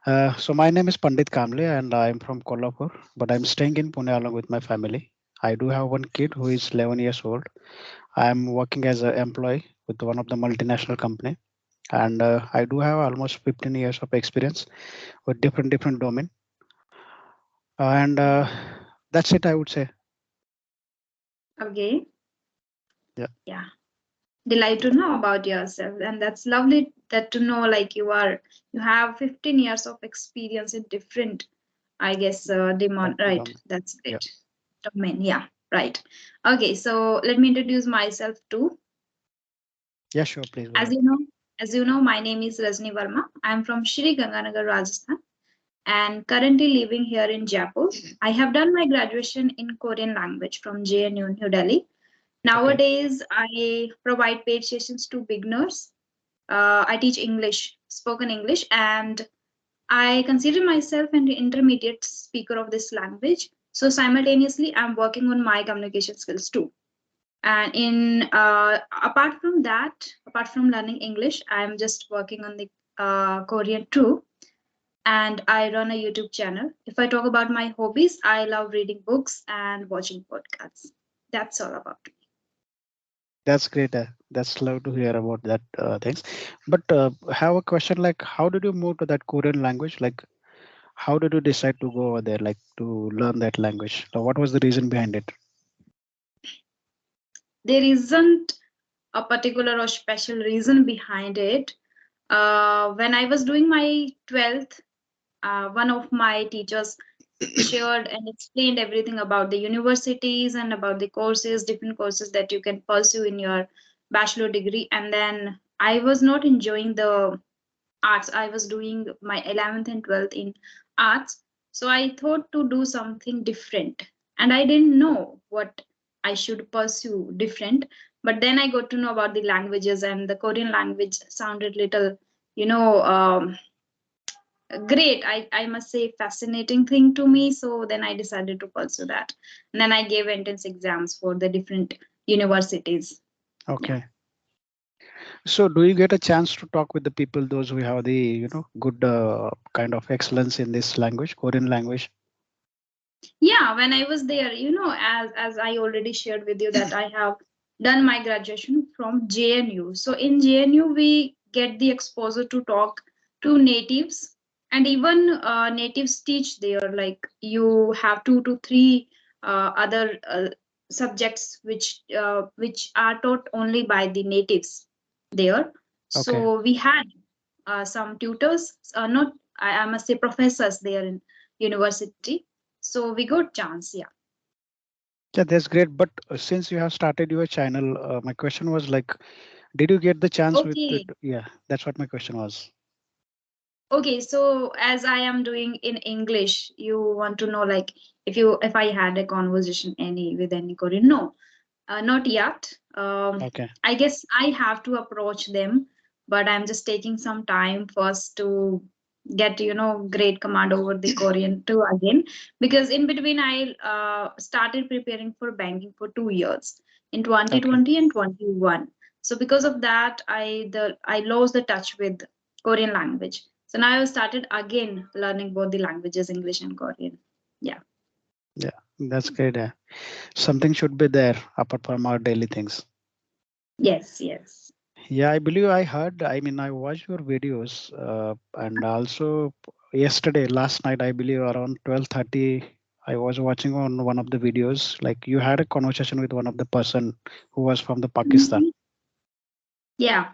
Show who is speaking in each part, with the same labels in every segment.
Speaker 1: So my name is Pandit Kamle and I'm from Kolhapur, but I'm staying in Pune along with my family. I do have one kid who is 11 years old. I'm working as an employee with one of the multinational company, and I do have almost 15 years of experience with different domain. And that's it, I would say.
Speaker 2: Okay.
Speaker 1: Yeah,
Speaker 2: Yeah. Delight to know about yourself. And that's lovely that to know like you have 15 years of experience in different, I guess, demand. Right.
Speaker 1: domain.
Speaker 2: That's
Speaker 1: Yeah,
Speaker 2: great. Domain. Yeah. Right. Okay. So let me introduce myself too.
Speaker 1: yeah, sure, please go
Speaker 2: As
Speaker 1: ahead.
Speaker 2: you know, as you know, my name is Rajani Verma. I'm from Shri Ganganagar, Rajasthan, and currently living here in Jaipur. I have done my graduation in Korean language from JNU New Delhi.
Speaker 1: Okay,
Speaker 2: Nowadays, I provide paid sessions to beginners. I teach English, spoken English, and I consider myself an intermediate speaker of this language. So simultaneously, I'm working on my communication skills too. And in apart from learning English, I'm just working on the Korean too, and I run a YouTube channel. If I talk about my hobbies, I love reading books and watching podcasts. That's all about me.
Speaker 1: that's great. That's love to hear about that things. But have a question like, how did you move to that Korean language? Like, how did you decide to go over there, like to learn that language? What was the reason behind it?
Speaker 2: There isn't a particular or special reason behind it. When I was doing my 12th, one of my teachers shared and explained everything about the universities and about the courses, different courses that you can pursue in your bachelor degree. And then I was not enjoying the arts. I was doing my 11th and 12th in arts. So I thought to do something different. And I didn't know what I should pursue different. But then I got to know about the languages, and the Korean language sounded little, you know, great. I must say, fascinating thing to me. So then I decided to pursue that. And then I gave entrance exams for the different universities. Yeah.
Speaker 1: Okay. So do you get a chance to talk with the people, those who have the, good kind of excellence in this language, Korean language?
Speaker 2: Yeah, when I was there, as I already shared with you that I have done my graduation from JNU. So in JNU we get the exposure to talk to natives, and even natives teach there. Like you have 2 to 3 other subjects which are taught only by the natives there.
Speaker 1: Okay.
Speaker 2: So we had some tutors, not I must say professors there in university. So we got chance, yeah.
Speaker 1: Yeah, that's great. But since you have started your channel, my question was like, did you get the chance with it?
Speaker 2: Okay.
Speaker 1: Yeah, that's what my question was.
Speaker 2: Okay, so as I am doing in English, you want to know like if I had a conversation any with any Korean? No, not yet.
Speaker 1: Okay.
Speaker 2: I guess I have to approach them, but I'm just taking some time first to get great command over the Korean too again, because in between I started preparing for banking for 2 years in
Speaker 1: Okay.
Speaker 2: 2020 and 21. So because of that, I lost the touch with Korean language. So now I started again learning both the languages, English and Korean. Yeah.
Speaker 1: Yeah, that's great. Something should be there apart from our daily things.
Speaker 2: Yes. Yes.
Speaker 1: Yeah, I believe I heard. I mean, I watched your videos, and also yesterday, last night, I believe around 12:30, I was watching on one of the videos. Like you had a conversation with one of the person who was from the Pakistan.
Speaker 2: Mhm. Yeah.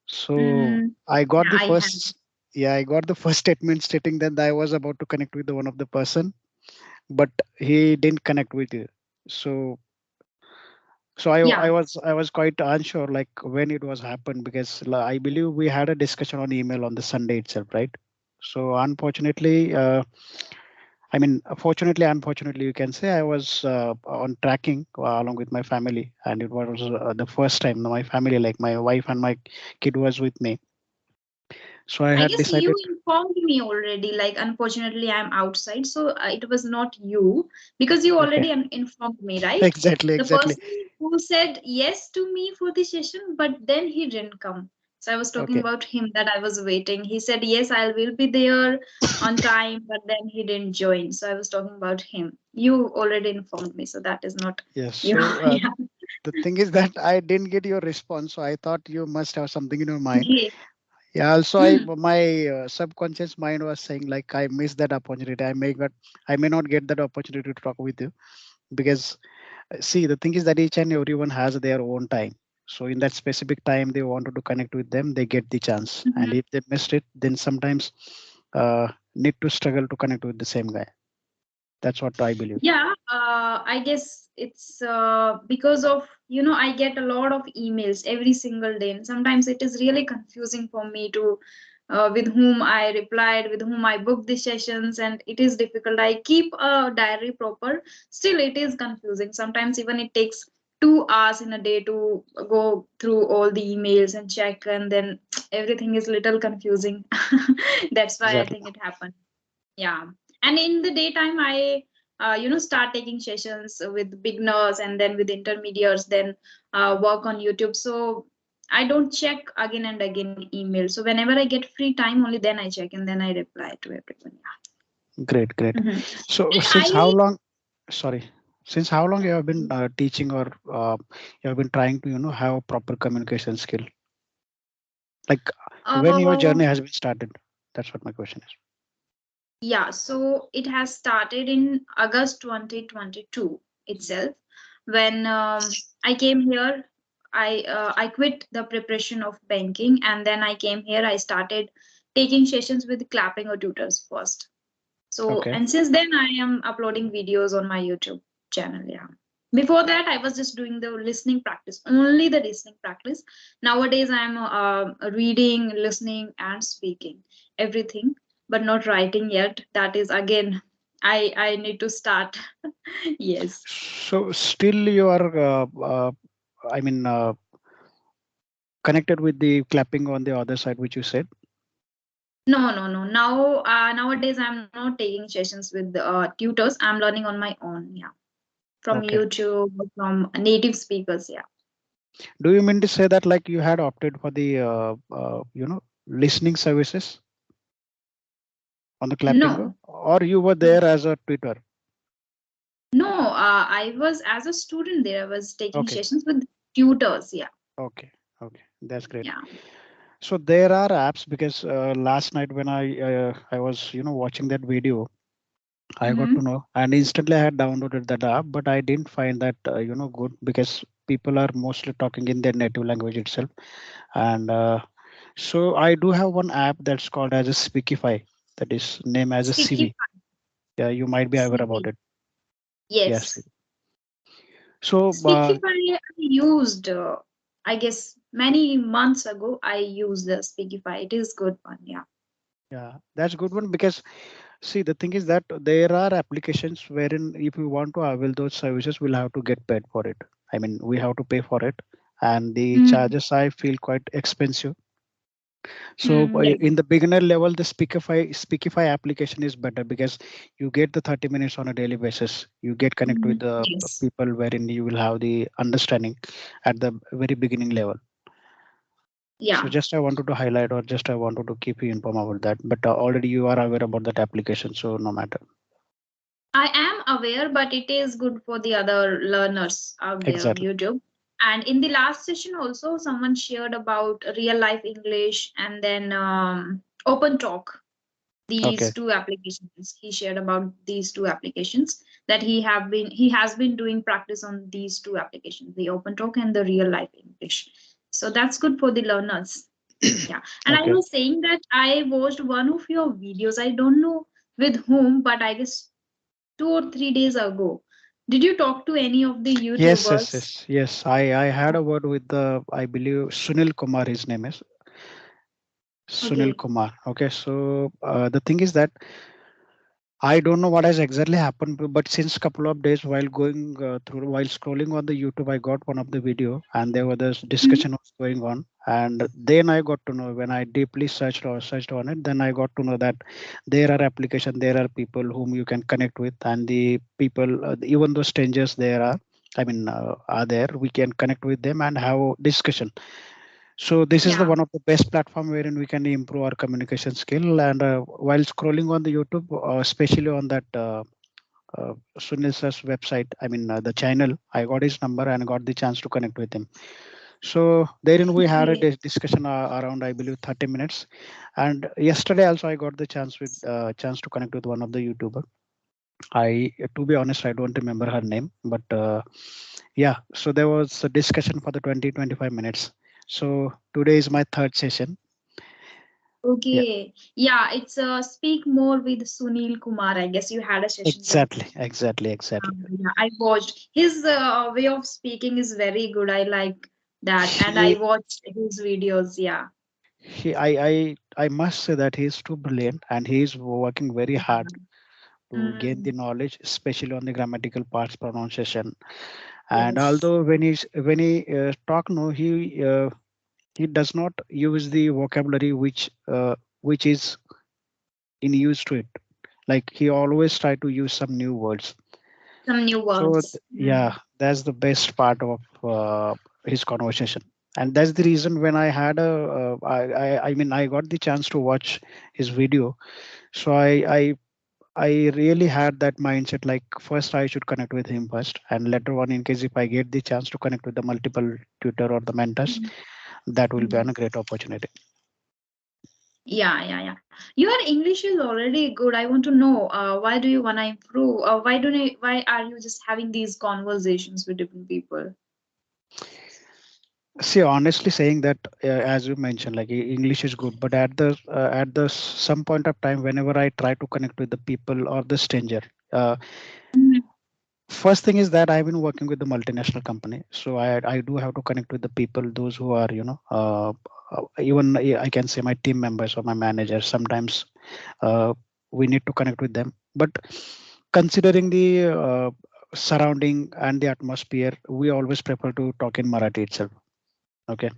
Speaker 1: So
Speaker 2: Mm,
Speaker 1: I got
Speaker 2: yeah,
Speaker 1: the
Speaker 2: I have.
Speaker 1: first, yeah, I got the first statement stating that I was about to connect with the one of the person, but he didn't connect with you. So so I
Speaker 2: Yeah.
Speaker 1: was I was quite unsure like when it was happened because I believe we had a discussion on email on the Sunday itself, right? So unfortunately, I mean, fortunately, unfortunately, you can say I was on tracking along with my family, and it was the first time my family, like my wife and my kid, was with me. So I
Speaker 2: I
Speaker 1: had
Speaker 2: guess you
Speaker 1: decided.
Speaker 2: informed me already. Like, unfortunately, I'm outside, so it was not you because you
Speaker 1: Okay,
Speaker 2: already informed me, right?
Speaker 1: exactly,
Speaker 2: The
Speaker 1: exactly.
Speaker 2: person who said yes to me for the session, but then he didn't come. So I was talking
Speaker 1: Okay.
Speaker 2: about him that I was waiting. He said, yes, I will be there on time, but then he didn't join. So I was talking about him. You already informed me, so that is not
Speaker 1: Yes.
Speaker 2: you.
Speaker 1: So
Speaker 2: Yeah.
Speaker 1: the thing is that I didn't get your response, so I thought you must have something in your mind.
Speaker 2: Yeah.
Speaker 1: Yeah. Also, I
Speaker 2: Hmm.
Speaker 1: my subconscious mind was saying like I missed that opportunity. I may not get that opportunity to talk with you because see the thing is that each and everyone has their own time. So in that specific time they wanted to connect with them, they get the chance. And
Speaker 2: Mhm.
Speaker 1: if they missed it, then sometimes need to struggle to connect with the same guy. That's what I believe.
Speaker 2: Yeah, I guess it's because of, I get a lot of emails every single day, and sometimes it is really confusing for me to with whom I replied, with whom I booked the sessions, and it is difficult. I keep a diary proper, still it is confusing. Sometimes even it takes 2 hours in a day to go through all the emails and check, and then everything is little confusing. That's why I
Speaker 1: Exactly.
Speaker 2: think it happened. Yeah. And in the daytime I start taking sessions with beginners and then with intermediates, then work on YouTube. So I don't check again and again email. So whenever I get free time, only then I check and then I reply to everyone.
Speaker 1: Great, great.
Speaker 2: Yeah. Hmm.
Speaker 1: So
Speaker 2: And
Speaker 1: since how
Speaker 2: I
Speaker 1: long, sorry, since how long you have been teaching or you have been trying to, have proper communication skill? Like when your
Speaker 2: uh,
Speaker 1: journey has been started? That's what my question is.
Speaker 2: yeah, so it has started in August 2022 itself. When I came here, I quit the preparation of banking, and then I came here. I started taking sessions with clapping or tutors first. So,
Speaker 1: Okay.
Speaker 2: and since then, I am uploading videos on my YouTube channel. Yeah. Before that, I was just doing the listening practice, only the listening practice. Nowadays, I am reading, listening, and speaking everything, but not writing yet. That is again, I need to start. Yes.
Speaker 1: So still you are, I mean, connected with the clapping on the other side, which you said.
Speaker 2: No, no, no. Now, nowadays, I'm not taking sessions with tutors. I'm learning on my own. Yeah, from
Speaker 1: Okay.
Speaker 2: YouTube, from native speakers. Yeah.
Speaker 1: Do you mean to say that like you had opted for the, listening services on the clapping,
Speaker 2: No,
Speaker 1: or you were there as a tutor?
Speaker 2: no, I was as a student there. I was taking
Speaker 1: Okay.
Speaker 2: sessions with tutors. Yeah,
Speaker 1: Okay. Okay. That's great.
Speaker 2: yeah.
Speaker 1: So there are apps because last night when I was watching that video, I got to
Speaker 2: Mm-hmm.
Speaker 1: know and instantly I had downloaded that app, but I didn't find that good because people are mostly talking in their native language itself. And so I do have one app that's called as a Speakify, that is name as a
Speaker 2: Speaky,
Speaker 1: CV. Yeah, you might be aware about
Speaker 2: CV.
Speaker 1: it. Yes.
Speaker 2: Yes,
Speaker 1: So
Speaker 2: Speakify I used. I guess many months ago I used the Speakify. It is good one. Yeah.
Speaker 1: yeah, that's good one because see the thing is that there are applications wherein if we want to avail those services, we'll have to get paid for it. I mean, we have to pay for it, and the
Speaker 2: Mm-hmm.
Speaker 1: charges I feel quite expensive. So
Speaker 2: Mm, yeah.
Speaker 1: in the beginner level, the Speakify application is better because you get the 30 minutes on a daily basis. You get connected with
Speaker 2: Mm,
Speaker 1: the
Speaker 2: yes.
Speaker 1: people wherein you will have the understanding at the very beginning level. So
Speaker 2: Yeah.
Speaker 1: just I wanted to highlight or just I wanted to keep you informed about that. But already you are aware about that application, so no matter.
Speaker 2: I am aware, but it is good for the other learners out there on
Speaker 1: Exactly.
Speaker 2: YouTube. And in the last session, also, someone shared about real life English and then Open Talk. These
Speaker 1: Okay.
Speaker 2: two applications he shared about these two applications that he has been doing practice on these two applications, the Open Talk and the Real Life English. So that's good for the learners. Yeah. And I
Speaker 1: Okay.
Speaker 2: was saying that I watched one of your videos. I don't know with whom, but I guess 2 or 3 days ago. Did you talk to any of the
Speaker 1: Yes, yes,
Speaker 2: YouTubers?
Speaker 1: yes, yes. I had a word with the I believe Sunil Kumar. His name is Sunil
Speaker 2: Okay.
Speaker 1: Kumar. Okay. So the thing is that I don't know what has exactly happened, but since couple of days while going while scrolling on the YouTube, I got one of the video, and there was this
Speaker 2: Mhm.
Speaker 1: discussion was going on, and then I got to know when I deeply searched on it, then I got to know that there are application, there are people whom you can connect with, and the people, even those strangers there are, I mean, are there. We can connect with them and have a discussion. So this is the
Speaker 2: Yeah.
Speaker 1: one of the best platform wherein we can improve our communication skill. And while scrolling on the YouTube, especially on that Sunil sir's website, I mean the channel, I got his number and got the chance to connect with him. So therein we had a
Speaker 2: Okay.
Speaker 1: discussion around, I believe, 30 minutes. And yesterday also I got the chance to connect with one of the YouTuber. To be honest, I don't remember her name, but yeah. So there was a discussion for the 20-25 minutes. So today is my third session. Yeah,
Speaker 2: Okay. Yeah, it's Speak More with Sunil Kumar. I guess you had a session with.
Speaker 1: exactly.
Speaker 2: Yeah, I watched his way of speaking is very good. I like that, and I
Speaker 1: He,
Speaker 2: watched his videos. Yeah.
Speaker 1: I must say that he is too brilliant and he is working very hard
Speaker 2: Yeah.
Speaker 1: to gain
Speaker 2: Mm,
Speaker 1: the knowledge, especially on the grammatical parts, pronunciation. And
Speaker 2: yes.
Speaker 1: although when he talk, no, he does not use the vocabulary which is in use to it. Like he always try to use some new words.
Speaker 2: Some new
Speaker 1: So
Speaker 2: words.
Speaker 1: yeah, that's the best part of his conversation. And that's the reason when I had I mean I got the chance to watch his video. So I really had that mindset, like first I should connect with him first, and later on, in case if I get the chance to connect with the multiple tutor or the mentors,
Speaker 2: Mm,
Speaker 1: that will be
Speaker 2: mm.
Speaker 1: a great opportunity.
Speaker 2: Yeah. Your English is already good. I want to know why do you want to improve? Why are you just having these conversations with different people?
Speaker 1: See, honestly saying that, as you mentioned, like English is good, but at the some point of time, whenever I try to connect with the people or the stranger, uh,
Speaker 2: Mhm.
Speaker 1: first thing is that I've been working with the multinational company, so I do have to connect with the people, those who are even I can say my team members or my managers. Sometimes uh, we need to connect with them, but considering the surrounding and the atmosphere, we always prefer to talk in Marathi itself. Okay.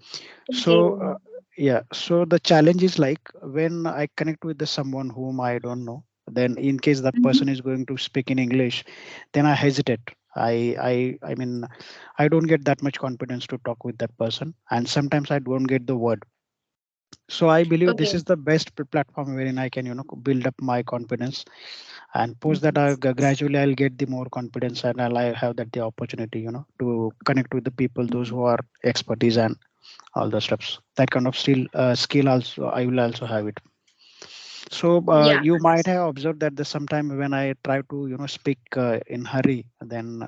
Speaker 1: So
Speaker 2: Okay.
Speaker 1: yeah, so the challenge is like when I connect with the someone whom I don't know, then in case that
Speaker 2: Mhm.
Speaker 1: person is going to speak in English, then I hesitate. I mean, I don't get that much confidence to talk with that person, and sometimes I don't get the word. So I believe this
Speaker 2: Okay.
Speaker 1: is the best platform wherein I can build up my confidence, and post that
Speaker 2: Yes.
Speaker 1: gradually I'll get the more confidence, and I'll have that the opportunity to connect with the people, those who are expertise and all the steps. That kind of skill also I will also have it. So
Speaker 2: Yeah.
Speaker 1: you might have observed that the sometime when I try to speak in hurry, then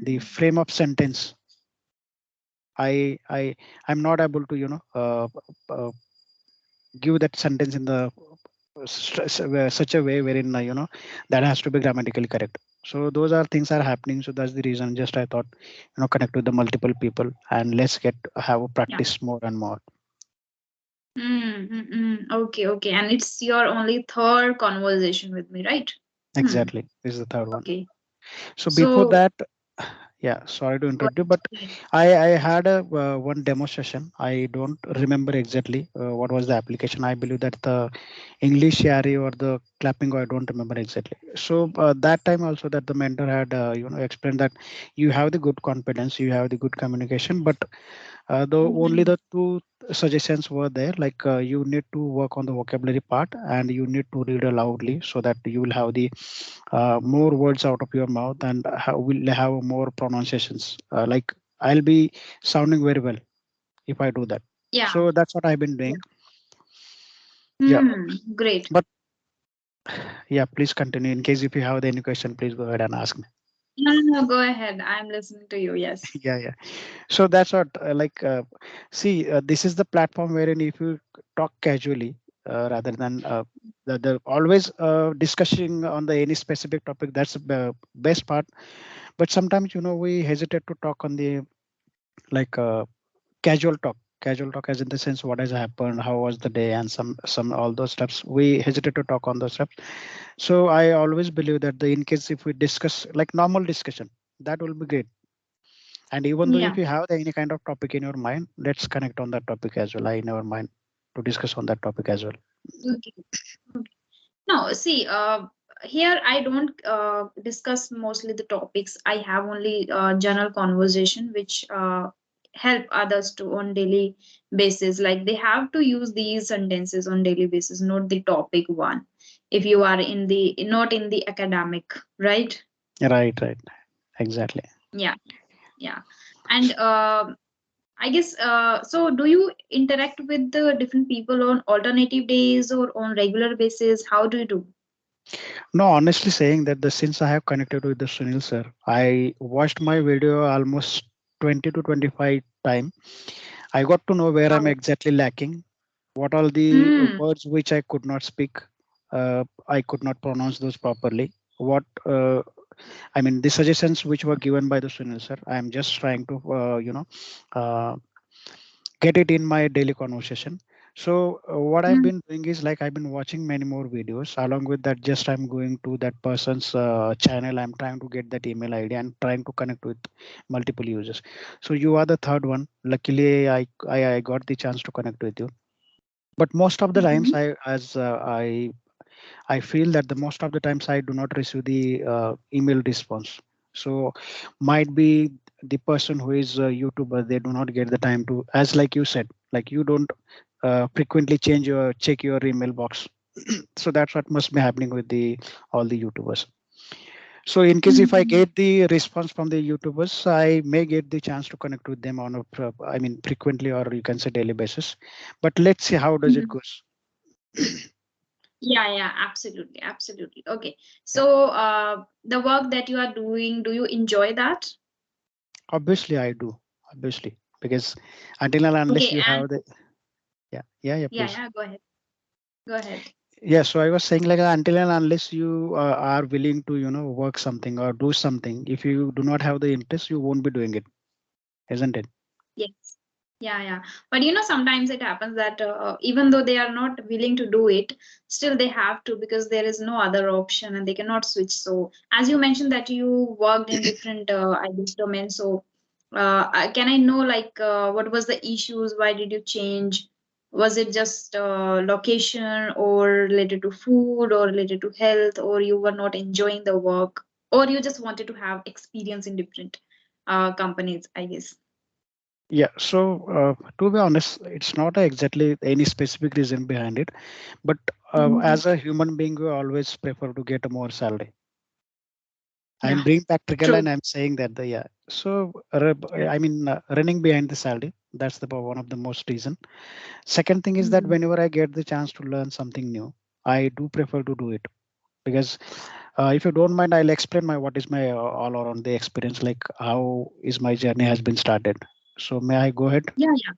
Speaker 1: the
Speaker 2: Mhm.
Speaker 1: frame of sentence, I'm not able to uh, give that sentence in the such a way wherein that has to be grammatically correct. So those are things are happening. So that's the reason. Just I thought connect with the multiple people and let's get have a
Speaker 2: Yeah.
Speaker 1: practice more and more.
Speaker 2: Okay. And it's your only third conversation with me, right? Hmm.
Speaker 1: Exactly. This is the third one.
Speaker 2: Okay.
Speaker 1: So before
Speaker 2: So,
Speaker 1: that, yeah, sorry to
Speaker 2: go
Speaker 1: interrupt you, but
Speaker 2: ahead.
Speaker 1: I had a one demo session. I don't remember exactly what was the application. I believe that the English Yari or the clapping. I don't remember exactly. So that time also that the mentor had explained that you have the good confidence, you have the good communication, but the only
Speaker 2: Mhm.
Speaker 1: the two suggestions were there, like you need to work on the vocabulary part and you need to read loudly so that you will have the more words out of your mouth and will have more pronunciations. Like I'll be sounding very well if I do that.
Speaker 2: Yeah.
Speaker 1: So that's what I've been
Speaker 2: Yeah.
Speaker 1: doing. Yeah,
Speaker 2: Great.
Speaker 1: but yeah, please continue. In case if you have any question, please go ahead and ask me.
Speaker 2: No, go ahead. I'm listening to you. Yes.
Speaker 1: Yeah. So that's what see, this is the platform wherein if you talk casually rather than the always discussing on the any specific topic, that's the best part. But sometimes we hesitate to talk on the like casual talk as in the sense what has happened, how was the day, and some all those steps we hesitate to talk on those steps. So I always believe that the in case if we discuss like normal discussion, that will be great. And even though
Speaker 2: Yeah.
Speaker 1: if you have any kind of topic in your mind, let's connect on that topic as well. I never mind to discuss on that topic as well.
Speaker 2: Okay. No, see, here I don't discuss mostly the topics. I have only general conversation, which help others to on daily basis. Like they have to use these sentences on daily basis, not the topic one, if you are in the not in the academic, right?
Speaker 1: Right, right, exactly.
Speaker 2: Yeah, yeah. And I guess so do you interact with the different people on alternative days or on regular basis? How do you do?
Speaker 1: No, honestly saying that the since I have connected with the Sunil sir, I watched my video almost 20 to 25 time. I got to know where I'm
Speaker 2: Wow.
Speaker 1: exactly lacking, what all the
Speaker 2: Mm.
Speaker 1: words which I could not speak, I could not pronounce those properly. What I mean, the suggestions which were given by the Sunil sir, I am just trying to uh, get it in my daily conversation. So what I've
Speaker 2: Mm.
Speaker 1: been doing is like I've been watching many more videos. Along with that, just I'm going to that person's channel. I'm trying to get that email ID and trying to connect with multiple users. So you are the third one. Luckily, I got the chance to connect with you. But most of the times,
Speaker 2: Mhm.
Speaker 1: I feel that the most of the times I do not receive the email response. So might be the person who is a YouTuber, they do not get the time to, as like you said, like you don't frequently check your email box. So that's what must be happening with the all the YouTubers. So in case if I
Speaker 2: Mhm.
Speaker 1: get the response from the YouTubers, I may get the chance to connect with them on a, I mean, frequently or you can say daily basis. But let's see how does it
Speaker 2: Mhm.
Speaker 1: goes.
Speaker 2: Yeah, yeah, absolutely, absolutely. Okay.
Speaker 1: Yeah,
Speaker 2: So, the work that you are doing, do you enjoy that?
Speaker 1: obviously I do. Obviously, because until and unless
Speaker 2: Okay,
Speaker 1: you
Speaker 2: and
Speaker 1: have the yeah,
Speaker 2: yeah,
Speaker 1: please.
Speaker 2: yeah, go ahead. Go ahead.
Speaker 1: Yeah, so I was saying like until and unless you are willing to work something or do something, if you do not have the interest, you won't be doing it, isn't it?
Speaker 2: Yes. Yeah, yeah. But sometimes it happens that even though they are not willing to do it, still they have to because there is no other option and they cannot switch. So, as you mentioned that you worked in different, I guess, domains. So, can I know like what was the issues? Why did you change? Was it just location or related to food or related to health, or you were not enjoying the work, or you just wanted to have experience in different companies, I guess.
Speaker 1: Yeah, so to be honest, it's not exactly any specific reason behind it, but
Speaker 2: Mhm.
Speaker 1: as a human being, we always prefer to get a more salary. I'm
Speaker 2: Yeah,
Speaker 1: being practical
Speaker 2: true.
Speaker 1: and I'm saying that the yeah. So
Speaker 2: Yeah.
Speaker 1: I mean, running behind the salary, that's the one of the most reason. Second thing is that
Speaker 2: Mm.
Speaker 1: whenever I get the chance to learn something new, I do prefer to do it because if you don't mind, I'll explain my what is my all around the experience, like how is my journey has been started. So may I go ahead?
Speaker 2: Yeah, yeah.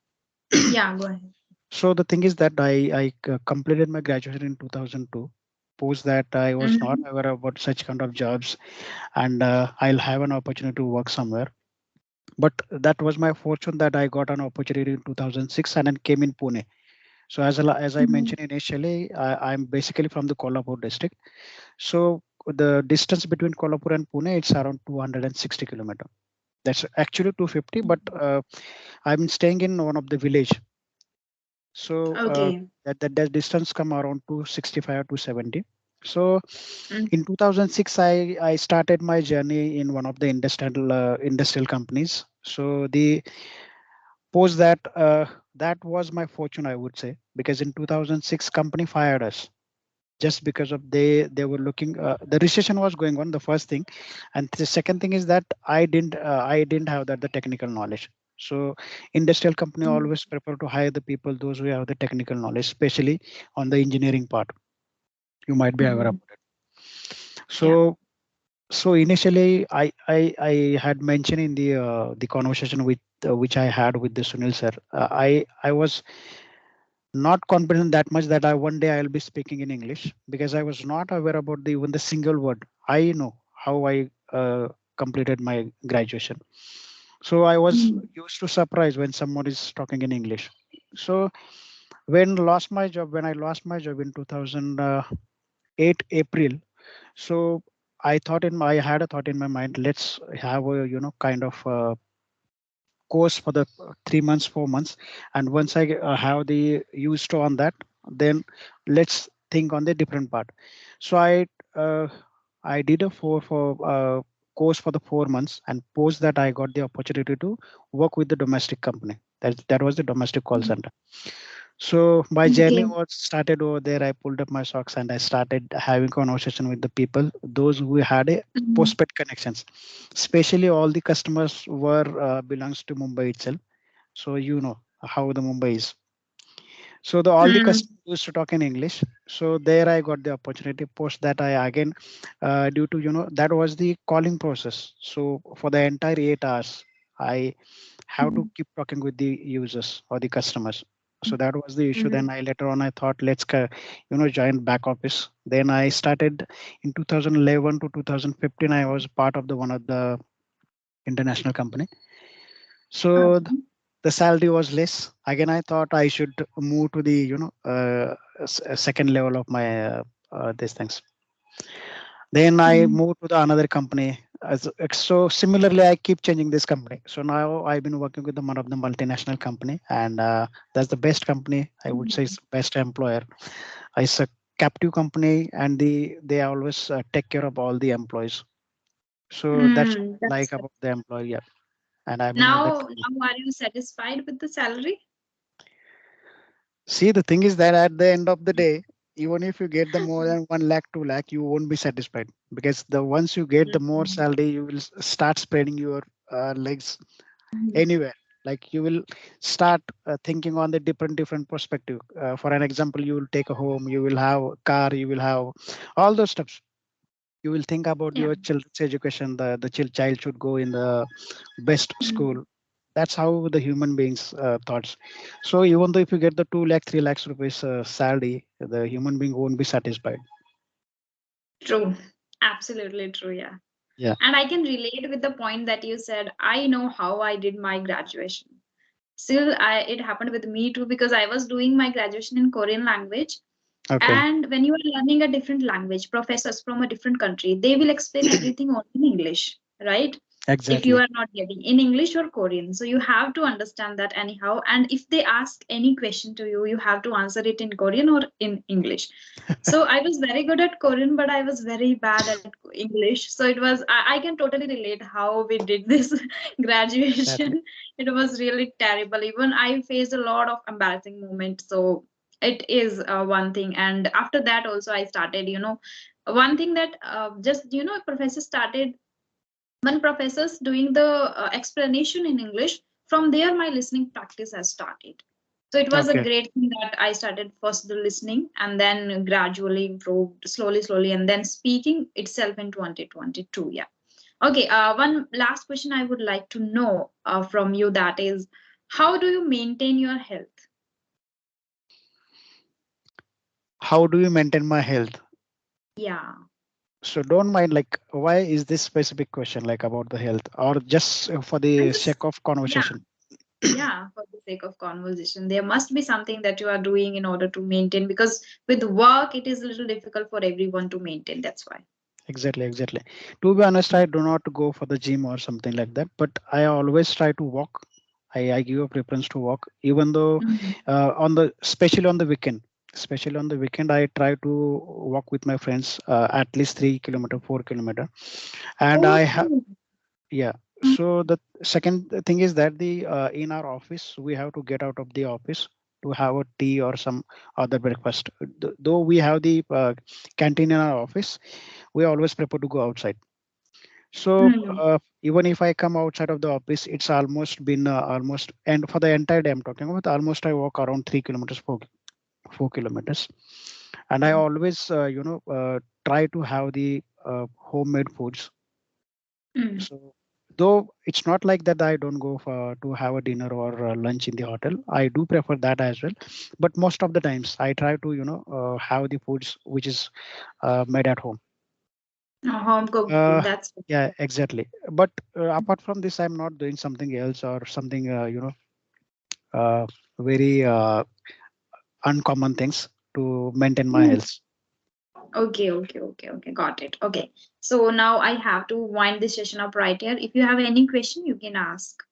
Speaker 2: Yeah, go ahead.
Speaker 1: So the thing is that I completed my graduation in 2002. Post that I was not
Speaker 2: Mm-hmm.
Speaker 1: aware about such kind of jobs, and I'll have an opportunity to work somewhere. But that was my fortune that I got an opportunity in 2006 and then came in Pune. So as I
Speaker 2: Mm-hmm.
Speaker 1: mentioned initially, I'm basically from the Kolhapur district. So the distance between Kolhapur and Pune it's around 260 kilometer. That's actually 250, but I'm staying in one of the village. So
Speaker 2: Okay.
Speaker 1: that distance come around 265 to 70. So
Speaker 2: Mm.
Speaker 1: in 2006, I started my journey in one of the industrial companies. So the post that that was my fortune, I would say, because in 2006 company fired us just because of they were looking the recession was going on, the first thing, and the second thing is that I didn't have that the technical knowledge. So industrial company
Speaker 2: Mm.
Speaker 1: always prefer to hire the people those who have the technical knowledge, especially on the engineering part. You might be aware
Speaker 2: Mm-hmm.
Speaker 1: about it.
Speaker 2: Yeah.
Speaker 1: So initially I had mentioned in the conversation with which I had with the Sunil sir, I was not confident that much that I one day I'll be speaking in English because I was not aware about the even the single word. I know how I completed my graduation, so I was
Speaker 2: Mm.
Speaker 1: used to surprise when someone is talking in English. So when I lost my job in 2008 April, so I had a thought in my mind. Let's have a kind of course for the 3 months, 4 months, and once I have the used to on that, then let's think on the different part. So uh, I did a four for. course for the 4 months, and post that I got the opportunity to work with the domestic company. That was the domestic call center. So my journey
Speaker 2: Okay.
Speaker 1: was started over there. I pulled up my socks and I started having conversation with the people, those who had a
Speaker 2: Mm.
Speaker 1: postpaid connections. Especially all the customers were belongs to Mumbai itself. So you know how the Mumbai is. So the all the
Speaker 2: Mm.
Speaker 1: customers used to talk in English. So there I got the opportunity. Post that I again, due to that was the calling process. So for the entire 8 hours, I have to
Speaker 2: Mm.
Speaker 1: keep talking with the users or the customers. So that was the issue.
Speaker 2: Mm.
Speaker 1: Then I later on I thought let's join back office. Then I started in 2011 to 2015. I was part of the one of the international company. So
Speaker 2: Okay.
Speaker 1: the salary was less. Again, I thought I should move to the second level of my these things. Then I
Speaker 2: Mm.
Speaker 1: moved to the another company. So similarly, I keep changing this company. So now I've been working with the one of the multinational company, and that's the best company. I would say it's best employer. It's a captive company, and they always take care of all the employees. So that's what
Speaker 2: Mm.
Speaker 1: I like
Speaker 2: That's
Speaker 1: about the employer. Yeah, and I've been with that
Speaker 2: now.
Speaker 1: company.
Speaker 2: Now, are you satisfied with the salary?
Speaker 1: See, the thing is that at the end of the day, even if you get the more than 1 lakh, 2 lakh, you won't be satisfied, because the once you get the more
Speaker 2: Mm.
Speaker 1: salary, you will start spreading your legs anywhere. Like you will start thinking on the different perspective. For an example, you will take a home, you will have a car, you will have all those stuff. You will think about
Speaker 2: Yeah.
Speaker 1: your children's education. The child should go in the best
Speaker 2: Mm.
Speaker 1: school. That's how the human beings thoughts. So even though if you get the 2 lakh 3 lakhs rupees salary, the human being won't be satisfied.
Speaker 2: True. Absolutely true. Yeah.
Speaker 1: Yeah.
Speaker 2: And I can relate with the point that you said. I know how I did my graduation. Still, it happened with me too because I was doing my graduation in Korean language.
Speaker 1: Okay.
Speaker 2: And when you are learning a different language, professors from a different country, they will explain everything only in English, right? If you
Speaker 1: Exactly.
Speaker 2: are not getting in English or Korean. So you have to understand that anyhow. And if they ask any question to you, you have to answer it in Korean or in English. So I was very good at Korean, but I was very bad at English. So I can totally relate how we did this
Speaker 1: Exactly.
Speaker 2: graduation. It was really terrible. Even I faced a lot of embarrassing moments. So it is one thing. And after that, also, I started, one thing that professor started when professors doing the explanation in English, from there my listening practice has started. So it was a
Speaker 1: Okay.
Speaker 2: great thing that I started first the listening and then gradually improved slowly, and then speaking itself in 2022. Yeah. Okay. One last question I would like to know from you, that is, how do you maintain your health?
Speaker 1: How do you maintain my health?
Speaker 2: Yeah.
Speaker 1: So don't mind, like, why is this specific question like about the health, or just for
Speaker 2: I
Speaker 1: the
Speaker 2: just
Speaker 1: sake of
Speaker 2: yeah.
Speaker 1: conversation?
Speaker 2: Yeah, for the sake of conversation, there must be something that you are doing in order to maintain, because with work it is a little difficult for everyone to maintain. That's why.
Speaker 1: Exactly, exactly. To be honest, I do not go for the gym or something like that, but I always try to walk. I give a preference to walk, even though
Speaker 2: Mhm.
Speaker 1: especially on the weekend. Especially on the weekend, I try to walk with my friends at least 3 kilometer, 4 kilometer, and I have
Speaker 2: Oh.
Speaker 1: yeah. So the second thing is that the in our office we have to get out of the office to have a tea or some other breakfast. Though we have the canteen in our office, we always prefer to go outside. So
Speaker 2: Mm.
Speaker 1: even if I come outside of the office, it's almost been almost, and for the entire day I'm talking about, almost I walk around 3 kilometers, 4 kilometers, and I always try to have the homemade foods.
Speaker 2: Mm.
Speaker 1: So though it's not like that I don't go for to have a dinner or lunch in the hotel, I do prefer that as well. But most of the times I try to have the foods which is made at home.
Speaker 2: Home cooked food.
Speaker 1: Uh,
Speaker 2: That's
Speaker 1: yeah, exactly. But apart from this, I'm not doing something else or something, very uncommon things to maintain my
Speaker 2: Mm.
Speaker 1: health.
Speaker 2: Okay. Got it. Okay. So now I have to wind this session up right here. If you have any question, you can ask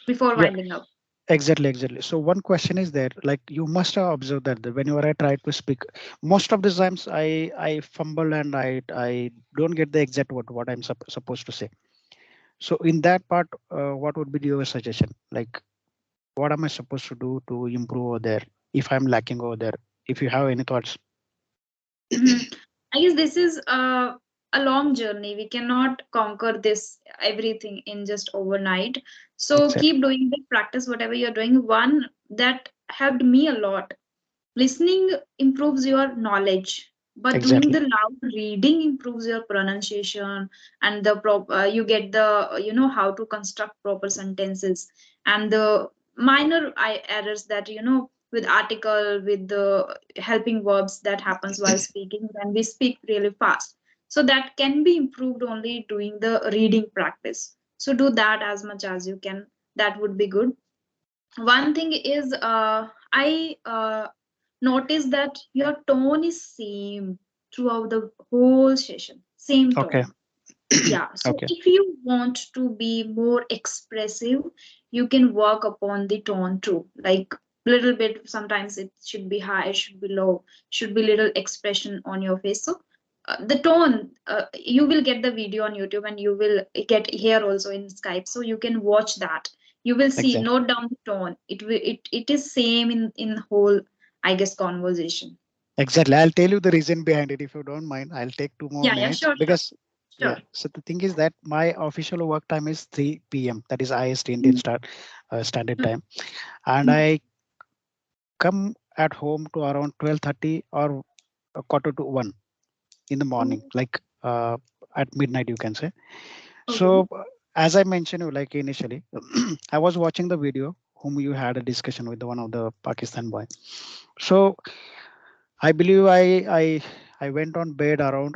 Speaker 2: before
Speaker 1: Yeah,
Speaker 2: winding up.
Speaker 1: Exactly. So one question is there, like you must have observed that whenever I try to speak, most of the times I fumble and I don't get the exact what I'm supposed to say. So in that part, what would be your suggestion? Like, what am I supposed to do to improve over there if I'm lacking over there? If you have any thoughts.
Speaker 2: Mhm. I guess this is a long journey. We cannot conquer this everything in just overnight. So
Speaker 1: Exactly.
Speaker 2: keep doing the practice, whatever you're doing. One that helped me a lot. Listening improves your knowledge, but doing
Speaker 1: Exactly.
Speaker 2: the loud reading improves your pronunciation and the you get the how to construct proper sentences and the minor errors that with article with the helping verbs that happens while speaking when we speak really fast. So that can be improved only doing the reading practice. So do that as much as you can. That would be good. One thing is I notice that your tone is same throughout the whole session, same
Speaker 1: Okay.
Speaker 2: tone. Yeah, so
Speaker 1: Okay.
Speaker 2: if you want to be more expressive, you can work upon the tone too. Like little bit, sometimes it should be high, it should be low, should be little expression on your face. So the tone, you will get the video on YouTube and you will get here also in Skype. So you can watch that. You will see,
Speaker 1: Exactly.
Speaker 2: note down the tone. It is same in whole, I guess, conversation.
Speaker 1: Exactly. I'll tell you the reason behind it if you don't mind. I'll take two more
Speaker 2: Yeah, yeah,
Speaker 1: minutes
Speaker 2: sure, sure,
Speaker 1: because yeah.
Speaker 2: sure.
Speaker 1: So the thing is that my official work time is 3 p.m. That is IST Indian
Speaker 2: Mm,
Speaker 1: standard
Speaker 2: mm,
Speaker 1: time, and
Speaker 2: mm.
Speaker 1: I come at home to around 12:30 or a quarter to 1 in the
Speaker 2: Oh,
Speaker 1: morning, like at midnight, you can say.
Speaker 2: okay.
Speaker 1: So as I mentioned, you like initially, I was watching the video whom you had a discussion with the one of the Pakistan boy. So I believe I went on bed around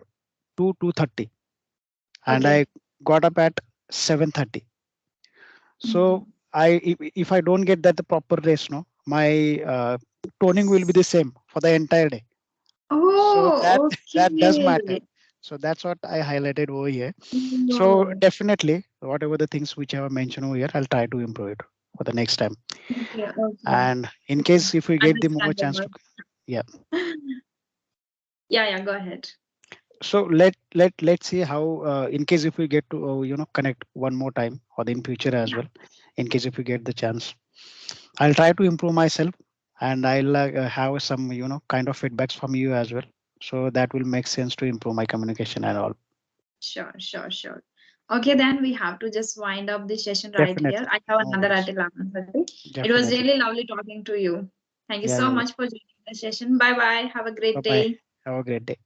Speaker 1: 2:30 and
Speaker 2: Okay.
Speaker 1: I got up at 7:30.
Speaker 2: Mhm.
Speaker 1: So if I don't get that the proper rest, no, my toning will be the same for the entire day. So that
Speaker 2: Oh,
Speaker 1: that does matter.
Speaker 2: okay.
Speaker 1: So that's what I highlighted over here. So
Speaker 2: No.
Speaker 1: definitely, whatever the things which I have mentioned over here, I'll try to improve it for the next time.
Speaker 2: Okay, okay.
Speaker 1: And in
Speaker 2: Okay.
Speaker 1: case if we get the more chance to,
Speaker 2: Understandable.
Speaker 1: yeah.
Speaker 2: Yeah, yeah, go ahead.
Speaker 1: So let's see how in case if we get to connect one more time or in future as
Speaker 2: Yeah,
Speaker 1: well. In case if we get the chance, I'll try to improve myself and I'll have some kind of feedbacks from you as well. So that will make sense to improve my communication and all.
Speaker 2: sure, sure, sure. Okay, then we have to just wind up the session right here.
Speaker 1: Definitely,
Speaker 2: I have
Speaker 1: no
Speaker 2: another at
Speaker 1: worries.
Speaker 2: 11:30. It was
Speaker 1: Definitely.
Speaker 2: really lovely talking to you. Thank you
Speaker 1: Yeah,
Speaker 2: so
Speaker 1: yeah, yeah.
Speaker 2: much for joining the session. Bye bye. Have a
Speaker 1: Bye
Speaker 2: great
Speaker 1: bye.
Speaker 2: day.
Speaker 1: Have a great day.